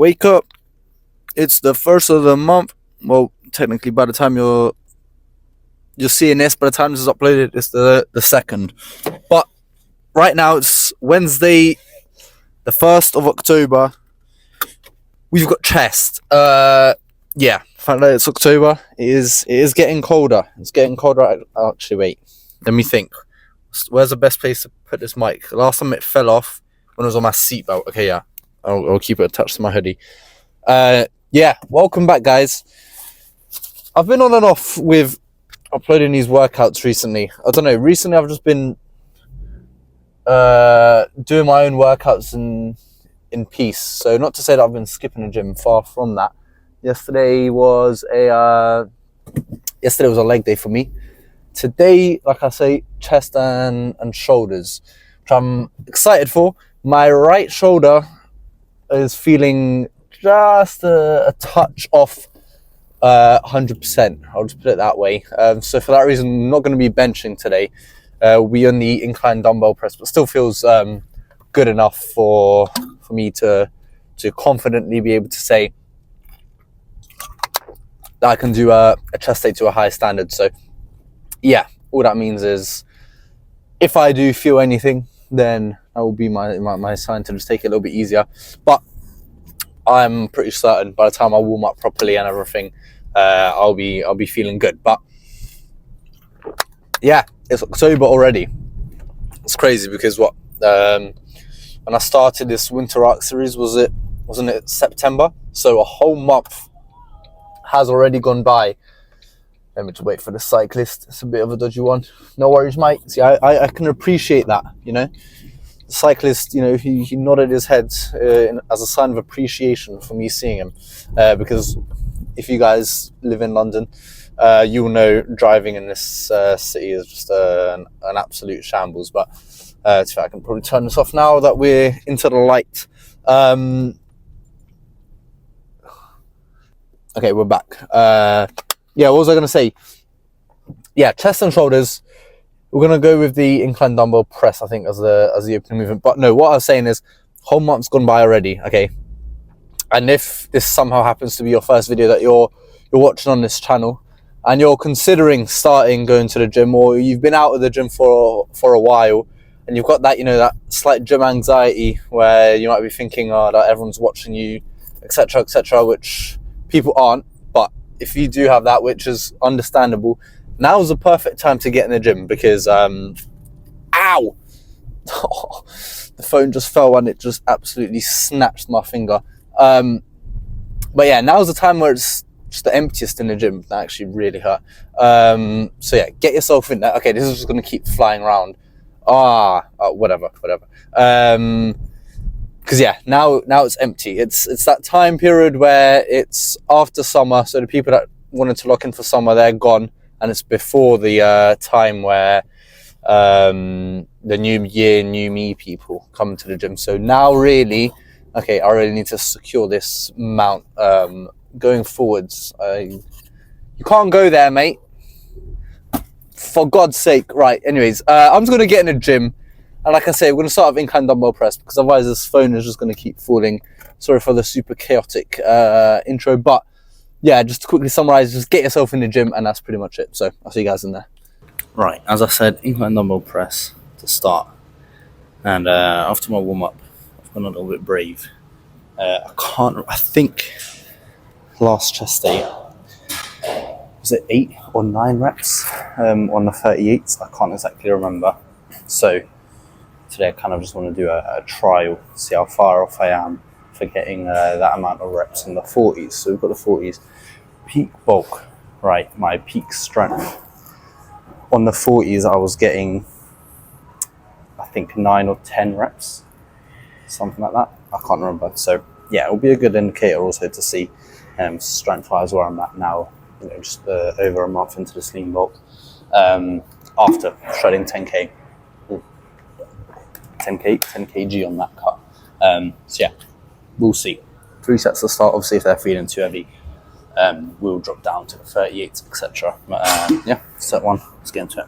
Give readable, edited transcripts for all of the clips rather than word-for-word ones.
Wake up. It's the first of the month. Well, technically by the time you're seeing this, by the time this is uploaded, it's the second. But right now it's Wednesday, the 1st of October. We've got chest. Yeah, the fact that it's October, it is getting colder. It's getting colder. Actually, wait, let me think. Where's the best place to put this mic? The last time it fell off when it was on my seatbelt. Okay, yeah, I'll keep it attached to my hoodie. Yeah, welcome back, guys. I've been on and off with uploading these workouts recently. I don't know. Recently, I've just been doing my own workouts in peace. So not to say that I've been skipping the gym. Far from that. Yesterday was a leg day for me. Today, like I say, chest and shoulders, which I'm excited for. My right shoulder is feeling just a touch off 100%. I'll just put it that way. So for that reason, I'm not going to be benching today. We on the Incline Dumbbell Press, but still feels good enough for me to confidently be able to say that I can do a chest day to a high standard. So yeah, all that means is if I do feel anything, then that will be my sign to just take it a little bit easier. But I'm pretty certain by the time I warm up properly and everything, I'll be feeling good. But yeah, it's October already. It's crazy because when I started this winter arc series, wasn't it September? So a whole month has already gone by. Let me just wait for the cyclist. It's a bit of a dodgy one. No worries, mate. See, I can appreciate that, you know. The cyclist, you know, he nodded his head as a sign of appreciation for me seeing him. Because if you guys live in London, you'll know driving in this city is just an absolute shambles. But I can probably turn this off now that we're into the light. Okay, we're back. Yeah, what was I going to say? Yeah, chest and shoulders. We're going to go with the Incline Dumbbell Press, I think, as the opening movement. But no, what I was saying is, whole month's gone by already, okay? And if this somehow happens to be your first video that you're watching on this channel, and you're considering going to the gym, or you've been out of the gym for a while, and you've got that, you know, that slight gym anxiety where you might be thinking, that everyone's watching you, etc., which people aren't. But if you do have that, which is understandable, now's the perfect time to get in the gym because, ow! The phone just fell and it just absolutely snatched my finger. But yeah, now's the time where it's just the emptiest in the gym. That actually really hurt. So yeah, get yourself in there. Okay, this is just going to keep flying around. Whatever. Because yeah, now it's empty. It's that time period where it's after summer, so the people that wanted to lock in for summer, they're gone, and it's before the time where the new year, new me people come to the gym. So now really, okay, I really need to secure this mount going forwards. You can't go there, mate. For God's sake. Right, anyways, I'm just going to get in the gym. And like I say, we're going to start with Incline Dumbbell Press because otherwise this phone is just going to keep falling. Sorry for the super chaotic intro. But yeah, just to quickly summarize, just get yourself in the gym and that's pretty much it. So I'll see you guys in there. Right, as I said, Incline Dumbbell Press to start. And after my warm-up, I've gone a little bit brave. I think last chest day, was it 8 or 9 reps on the 38s? I can't exactly remember. So today I kind of just want to do a trial, see how far off I am for getting that amount of reps in the 40s. So we've got the 40s. Peak bulk, right, my peak strength. On the 40s I was getting, I think 9 or 10 reps, something like that. I can't remember. So yeah, it'll be a good indicator also to see strength-wise where I'm at now, you know, just over a month into the lean bulk after shredding 10k. 10 kg on that cut. So yeah, we'll see. 3 sets to start. Obviously, if they're feeling too heavy, we'll drop down to the 38s, etc. But yeah, set 1. Let's get into it.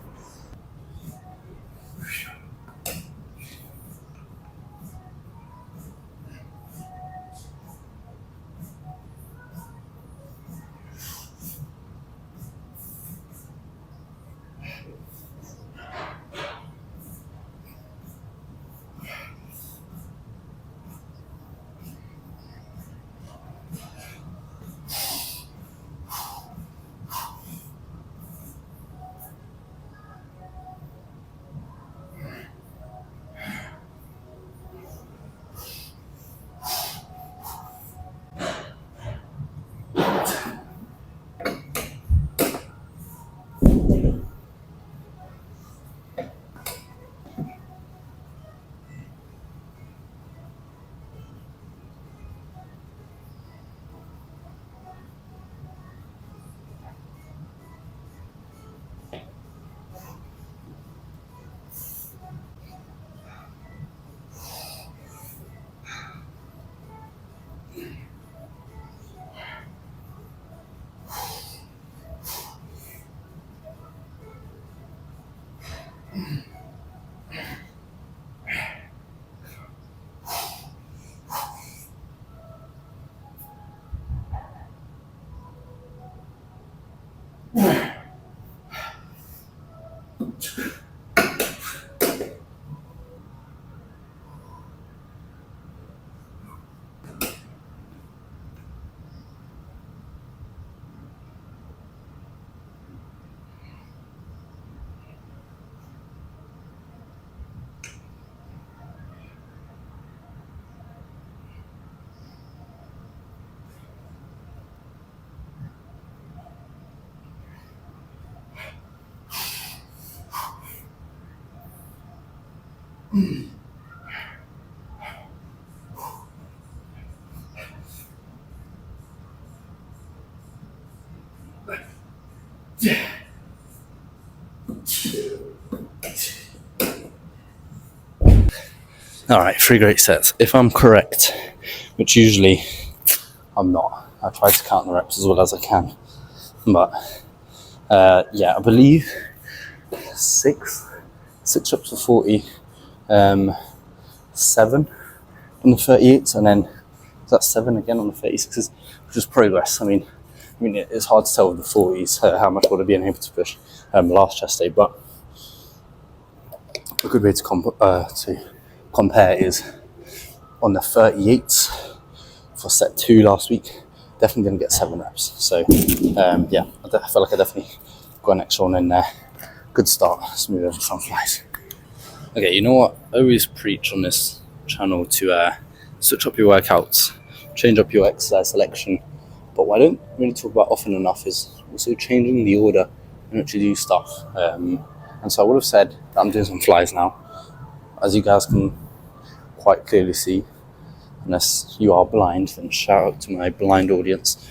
All right, 3 great sets. If I'm correct, which usually I'm not, I try to count the reps as well as I can. But yeah, I believe six reps of 40, 7 on the 38s, and then that's 7 again on the 36s, which is progress. I mean, it's hard to tell with the 40s how much would I be able to push last chest day, but a good way to compare is on the 38s for set 2 last week. Definitely didn't get 7 reps. So yeah, I feel like I definitely got an extra one in there. Good start. Smooth over some flies. Okay, you know what? I always preach on this channel to switch up your workouts, change up your exercise selection. But what I don't really talk about often enough is also changing the order and actually do stuff. And so I would have said that I'm doing some flies now. As you guys can quite clearly see, unless you are blind, then shout out to my blind audience.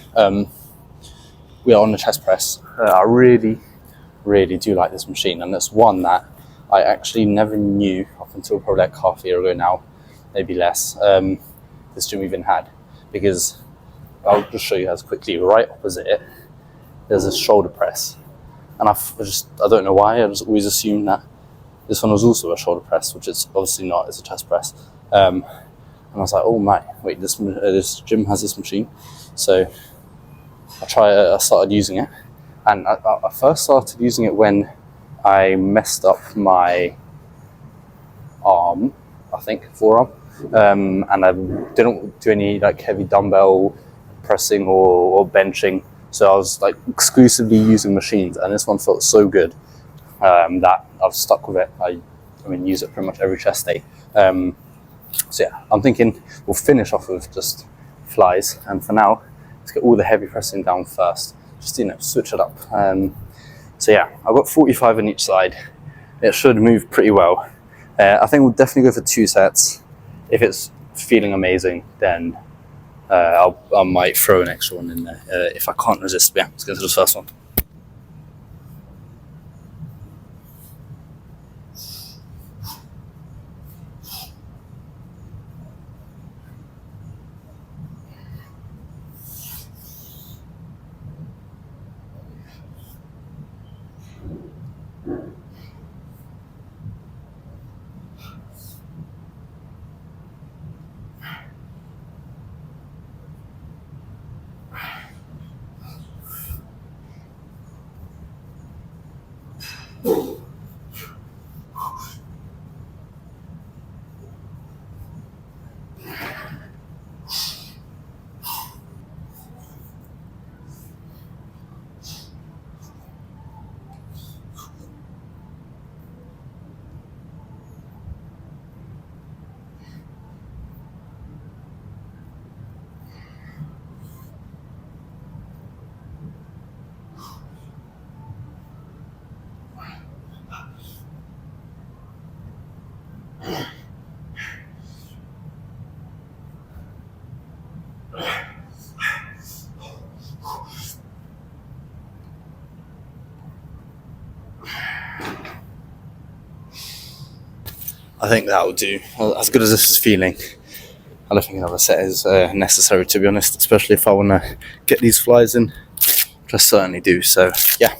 We are on the chest press. I really do like this machine, and it's one that I actually never knew up until probably like half a year ago now, maybe less, this gym even had, because I'll just show you guys quickly. Right opposite it, there's a shoulder press, and I don't know why, I just always assumed that this one was also a shoulder press, which it's obviously not. It's a chest press. And I was like, oh my, wait, this gym has this machine. So I started using it, and I first started using it when I messed up my arm, I think, forearm, and I didn't do any like heavy dumbbell pressing or benching, so I was like exclusively using machines, and this one felt so good that I've stuck with it. I use it pretty much every chest day. So yeah, I'm thinking we'll finish off with just flies, and for now, let's get all the heavy pressing down first. Just switch it up. So yeah, I've got 45 on each side. It should move pretty well. I think we'll definitely go for 2 sets. If it's feeling amazing, then I might throw an extra one in there if I can't resist. Yeah, let's go to the first one. I think that will do. As good as this is feeling, I don't think another set is necessary, to be honest, especially if I want to get these flies in, which I certainly do. So yeah,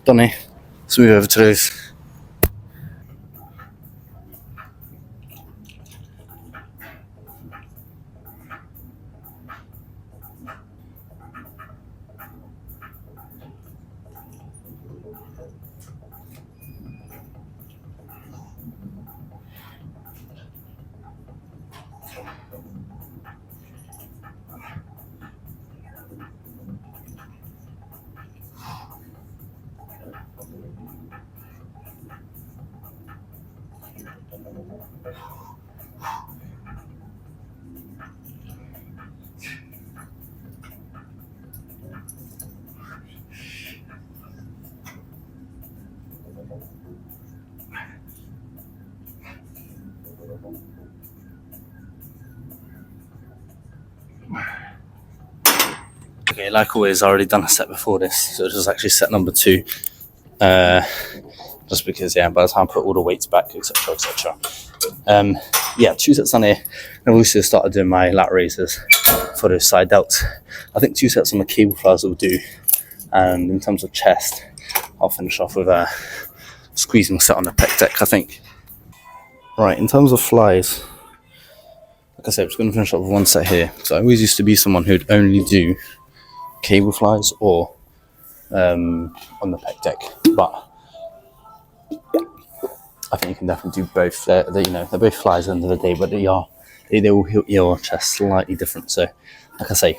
done here. Let's move over to those. Okay, like always, I already done a set before this, so this is actually set number 2. Just because, yeah, by the time I put all the weights back, etc., etc. Yeah, 2 sets on here. And I've also started doing my lat raises for those side delts. I think 2 sets on the cable flies will do. And in terms of chest, I'll finish off with a squeezing set on the Pec Deck, I think. Right, in terms of flies, like I said, I'm just going to finish up with 1 set here. So I always used to be someone who'd only do cable flies or on the Pec Deck, but I think you can definitely do both. They're both flies at the end of the day, but they will hit your chest slightly different. So, like I say,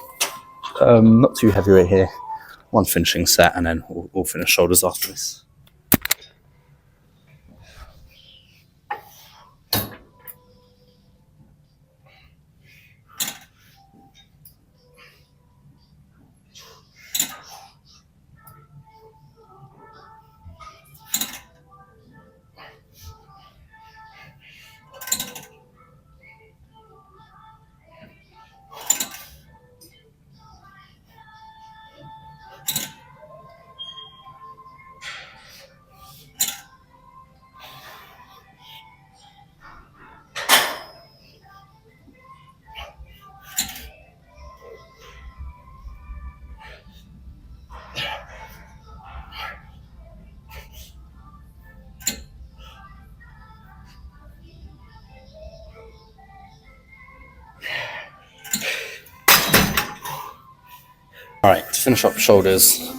not too heavyweight here. 1 finishing set, and then we'll finish shoulders after this. Alright, to finish up shoulders,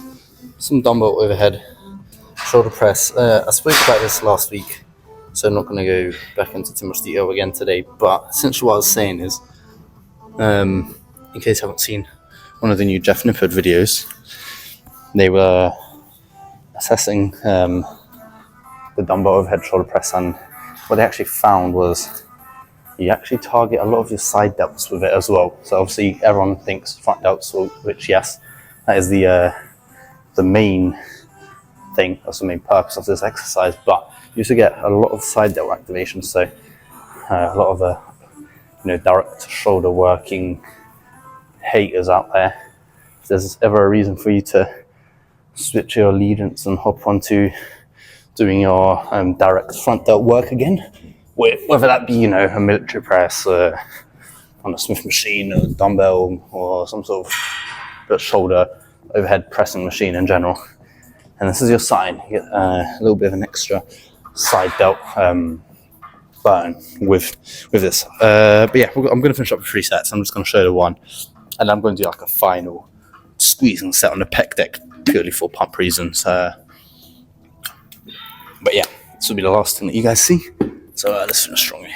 some dumbbell overhead, shoulder press. I spoke about this last week, so I'm not going to go back into too much detail again today, but essentially what I was saying is, in case you haven't seen one of the new Jeff Nippard videos, they were assessing the dumbbell overhead shoulder press, and what they actually found was you actually target a lot of your side delts with it as well. So obviously everyone thinks front delts, which yes, that is the main thing, that's the main purpose of this exercise, but you also get a lot of side delt activation, so a lot of direct shoulder working haters out there. If there's ever a reason for you to switch your allegiance and hop onto doing your direct front delt work again, whether that be a military press on a Smith machine or dumbbell or some sort of shoulder overhead pressing machine in general, and this is your sign, you get a little bit of an extra side delt burn with this. But yeah, I'm going to finish up with 3 sets. I'm just going to show the 1, and I'm going to do like a final squeezing set on the Pec Deck purely for pump reasons. But yeah, this will be the last thing that you guys see. So let's finish strongly.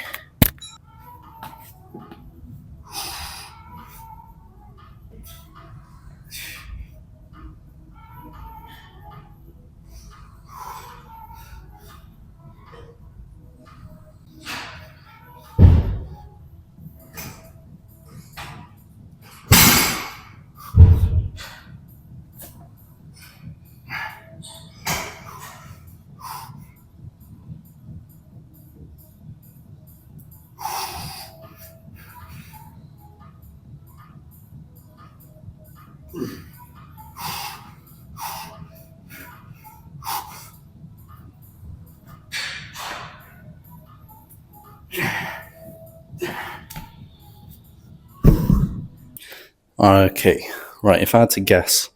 Okay, right, if I had to guess,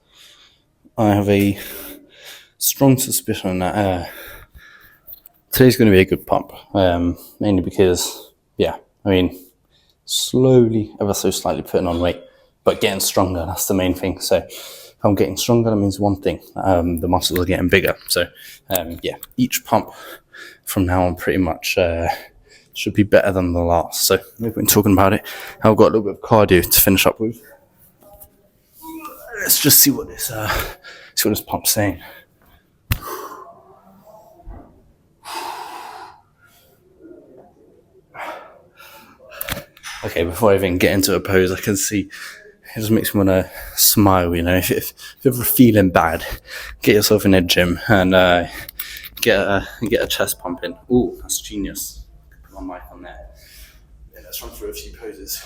I have a strong suspicion that today's going to be a good pump, mainly because, slowly, ever so slightly putting on weight, but getting stronger, that's the main thing. So if I'm getting stronger, that means one thing, the muscles are getting bigger. So each pump from now on pretty much should be better than the last. So we've been talking about it. I've got a little bit of cardio to finish up with. Let's just see what this pump's saying. Okay, before I even get into a pose, I can see it just makes me want to smile. If you're ever feeling bad, get yourself in the gym and get a chest pump in. Ooh, that's genius. Put my mic on there. Yeah, let's run through a few poses.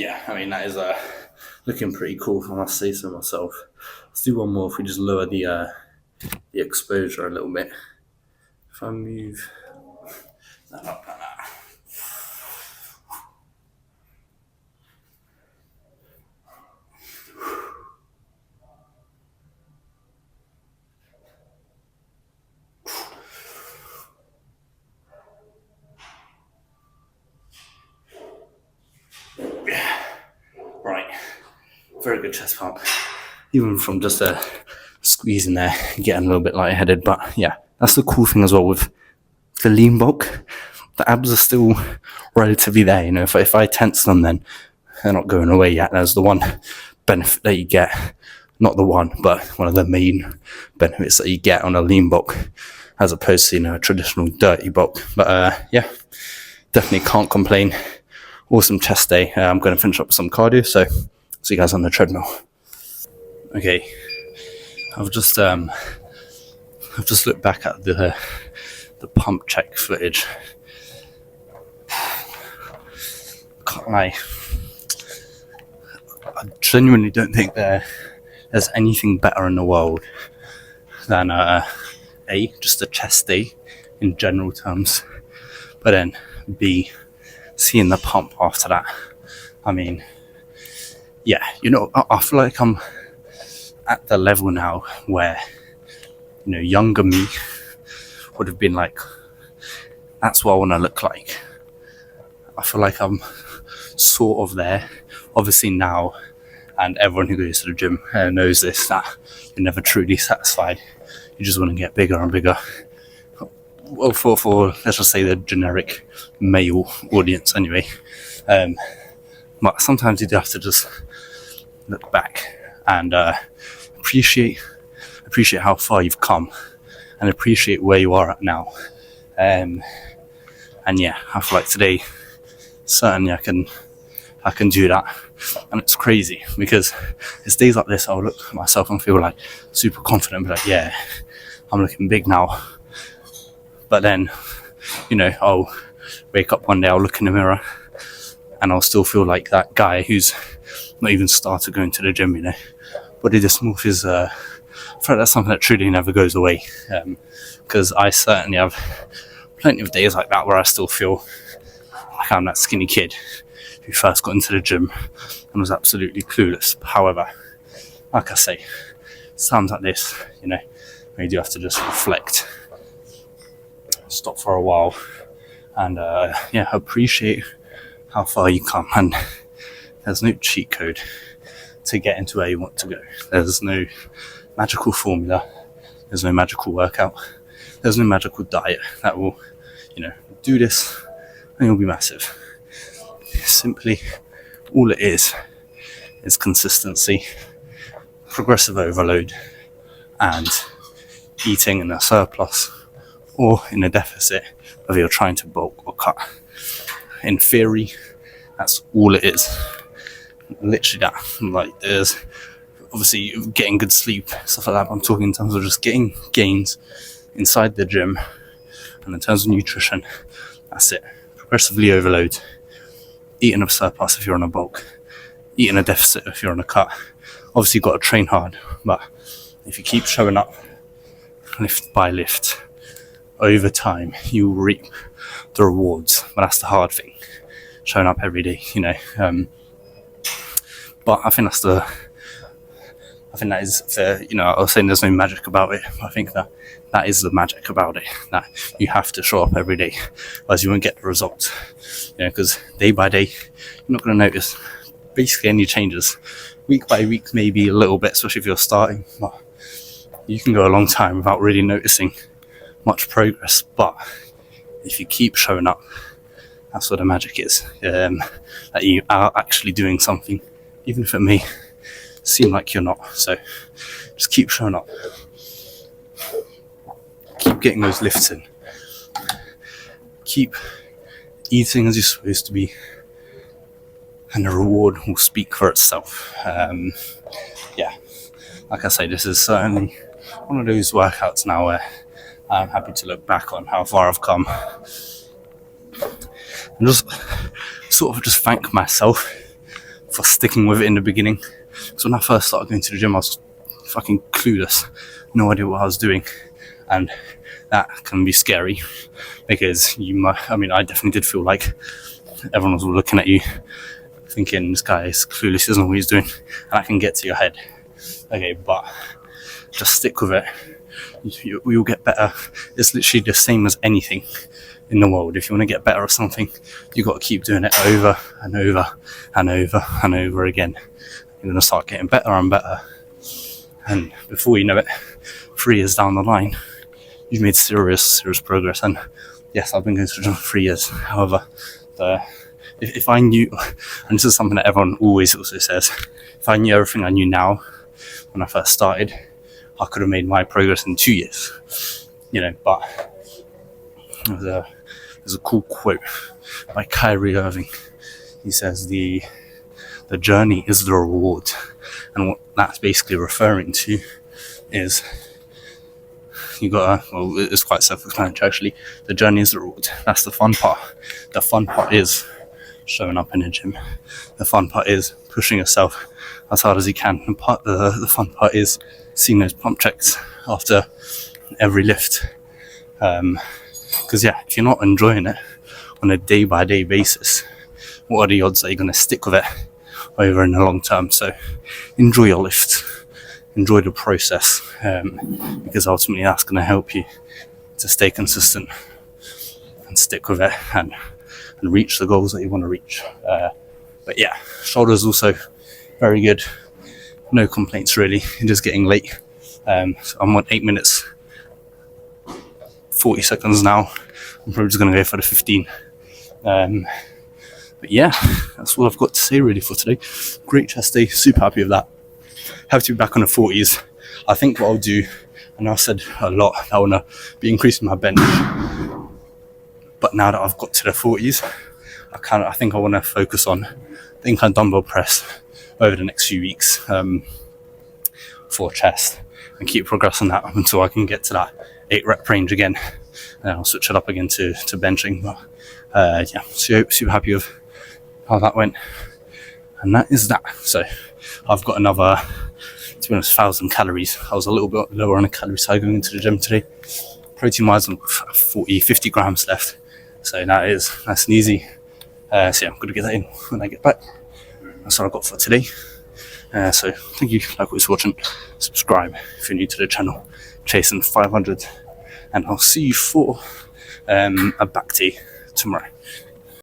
yeah, I mean, that is looking pretty cool, if I must say so myself. Let's do one more if we just lower the exposure a little bit. If I move that up like that. Right, very good chest pump. Even from just squeezing there, getting a little bit lightheaded. But yeah, that's the cool thing as well with the lean bulk. The abs are still relatively there. You know, if I tense them, then they're not going away yet. There's the one benefit that you get, not the one, but one of the main benefits that you get on a lean bulk, as opposed to, you know, a traditional dirty bulk. But yeah, definitely can't complain. Awesome chest day. I'm going to finish up with some cardio, so see you guys on the treadmill. Okay, I've just looked back at the pump check footage. Can't lie, I genuinely don't think there's anything better in the world than just a chest day in general terms, but then B, seeing the pump after that. I mean, yeah, you know, I feel like I'm at the level now where, you know, younger me would have been like, that's what I want to look like. I feel like I'm sort of there. Obviously now, and everyone who goes to the gym knows this, that you're never truly satisfied. You just want to get bigger and bigger. Well, for let's just say the generic male audience anyway. But sometimes you do have to just look back and appreciate how far you've come and appreciate where you are at now. And yeah, I feel like today certainly I can do that. And it's crazy because it's days like this I'll look at myself and feel like super confident and be like, yeah, I'm looking big now. But then, you know, I'll wake up one day, I'll look in the mirror and I'll still feel like that guy who's not even started going to the gym, you know. Body dysmorphia is, I feel like that's something that truly never goes away. Because I certainly have plenty of days like that where I still feel like I'm that skinny kid who first got into the gym and was absolutely clueless. However, like I say, times like this, you know, where you do have to just reflect, stop for a while, and yeah, appreciate how far you come. And there's no cheat code to get into where you want to go. There's no magical formula. There's no magical workout. There's no magical diet that will, you know, do this and you'll be massive. Simply, all it is consistency, progressive overload, and eating in a surplus or in a deficit, whether you're trying to bulk or cut. In theory, that's all it is. Literally that. Like, there's obviously getting good sleep, stuff like that, but I'm talking in terms of just getting gains inside the gym, and in terms of nutrition, that's it. Progressively overload, eat in a surplus if you're on a bulk, eat in a deficit if you're on a cut. Obviously you've got to train hard, but if you keep showing up lift by lift, over time you will reap the rewards. But that's the hard thing, showing up every day, you know. But I think that is the, you know, I was saying there's no magic about it. I think that is the magic about it, that you have to show up every day, otherwise you won't get the results. You know, because day by day, you're not going to notice basically any changes. Week by week, maybe a little bit, especially if you're starting. But you can go a long time without really noticing much progress. But if you keep showing up, that's what the magic is. That you are actually doing something, even if it may seem like you're not. So just keep showing up. Keep getting those lifts in. Keep eating as you're supposed to be, and the reward will speak for itself. Yeah, like I say, this is certainly one of those workouts now where I'm happy to look back on how far I've come and just sort of just thank myself for sticking with it in the beginning. So when I first started going to the gym, I was fucking clueless, no idea what I was doing, and that can be scary because I definitely did feel like everyone was looking at you thinking this guy is clueless, he doesn't know what he's doing, and that can get to your head. Okay, but just stick with it. You'll get better. It's literally the same as anything in the world. If you want to get better at something, you've got to keep doing it over and over and over and over again. You're going to start getting better and better, and before you know it, 3 years down the line, you've made serious progress. And yes, I've been going to the gym for 3 years. However, if I knew, and this is something that everyone always also says, if I knew everything I knew now when I first started, I could have made my progress in 2 years. But there's a cool quote by Kyrie Irving. He says the journey is the reward, and what that's basically referring to is it's quite self-explanatory actually. The journey is the reward. That's the fun part. The fun part is showing up in the gym. The fun part is pushing yourself as hard as you can. And the fun part is seeing those pump checks after every lift. Because if you're not enjoying it on a day-by-day basis, what are the odds that you're going to stick with it over in the long term? So enjoy your lift, enjoy the process, because ultimately that's going to help you to stay consistent and stick with it and reach the goals that you want to reach. But yeah, shoulders also very good. No complaints really. It is getting late. So I'm on 8 minutes 40 seconds now. I'm probably just going to go for the 15. But yeah, that's all I've got to say really for today. Great chest day, super happy with that. Have to be back on the 40s. I think what I'll do, and I've said a lot, I want to be increasing my bench. But now that I've got to the 40s, I think I want to focus on the Incline Dumbbell Press over the next few weeks for chest, and keep progressing that up until I can get to that 8 rep range again. And I'll switch it up again to benching. But super happy with how that went. And that is that. So I've got another, to be honest, 1,000 calories. I was a little bit lower on the calorie side going into the gym today. Protein wise, 50 grams left. So that is nice and easy. I'm going to get that in when I get back. That's all I've got for today. So thank you, likewise, for watching. Subscribe if you're new to the channel. Chasing 500. And I'll see you for a back tee tomorrow.